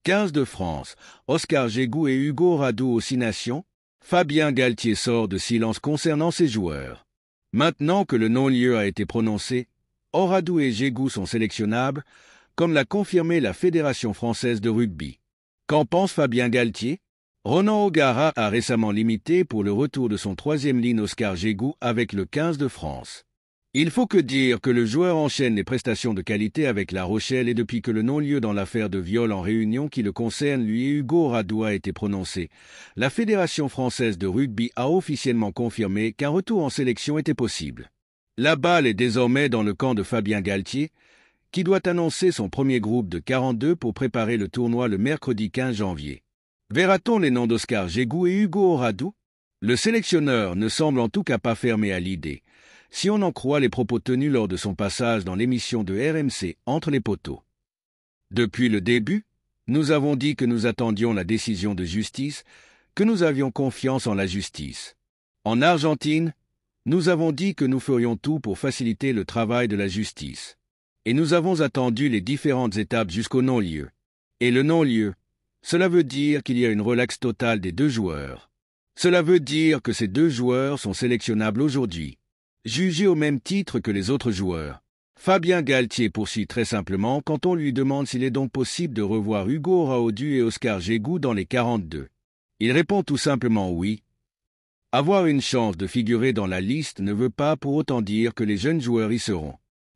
15 de France, Oscar Guégou et Hugo Radu aux 6 nations. Fabien Galthié sort de silence concernant ses joueurs. Maintenant que le non-lieu a été prononcé, Radu et Guégou sont sélectionnables, comme l'a confirmé la Fédération française de rugby. Qu'en pense Fabien Galthié? Ronan O'Gara a récemment limité pour le retour de son troisième ligne Oscar Guégou avec le 15 de France. Il faut que dire que le joueur enchaîne les prestations de qualité avec La Rochelle et depuis que le non-lieu dans l'affaire de viol en Réunion qui le concerne lui et Hugo Radu a été prononcé, la Fédération française de rugby a officiellement confirmé qu'un retour en sélection était possible. La balle est désormais dans le camp de Fabien Galthié, qui doit annoncer son premier groupe de 42 pour préparer le tournoi le mercredi 15 janvier. Verra-t-on les noms d'Oscar Guégou et Hugo Radu? Le sélectionneur ne semble en tout cas pas fermé à l'idée, si on en croit les propos tenus lors de son passage dans l'émission de RMC Entre les poteaux. Depuis le début, nous avons dit que nous attendions la décision de justice, que nous avions confiance en la justice. En Argentine, nous avons dit que nous ferions tout pour faciliter le travail de la justice. Et nous avons attendu les différentes étapes jusqu'au non-lieu. Et le non-lieu, cela veut dire qu'il y a une relaxe totale des deux joueurs. Cela veut dire que ces deux joueurs sont sélectionnables aujourd'hui, jugés au même titre que les autres joueurs. Fabien Galthié poursuit très simplement quand on lui demande s'il est donc possible de revoir Hugo Radu et Oscar Guégou dans les 42. Il répond tout simplement oui. Avoir une chance de figurer dans la liste ne veut pas pour autant dire que les jeunes joueurs y seront.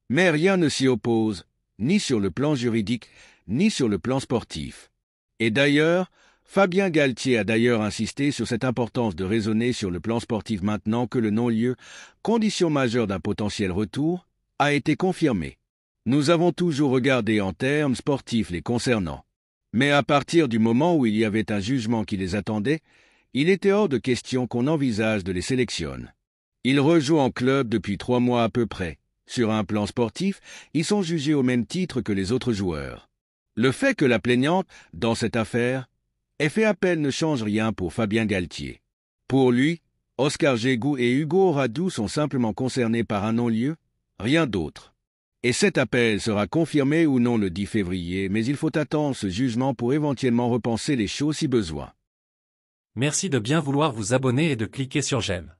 Mais rien ne s'y oppose, ni sur le plan juridique, ni sur le plan sportif. Et d'ailleurs, Fabien Galthié a d'ailleurs insisté sur cette importance de raisonner sur le plan sportif maintenant que le non-lieu, condition majeure d'un potentiel retour, a été confirmé. Nous avons toujours regardé en termes sportifs les concernant. Mais à partir du moment où il y avait un jugement qui les attendait, il était hors de question qu'on envisage de les sélectionner. Ils rejouent en club depuis 3 mois à peu près. Sur un plan sportif, ils sont jugés au même titre que les autres joueurs. Le fait que la plaignante, dans cette affaire, ait fait appel ne change rien pour Fabien Galthié. Pour lui, Oscar Guégou et Hugo Radu sont simplement concernés par un non-lieu, rien d'autre. Et cet appel sera confirmé ou non le 10 février, mais il faut attendre ce jugement pour éventuellement repenser les choses si besoin. Merci de bien vouloir vous abonner et de cliquer sur j'aime.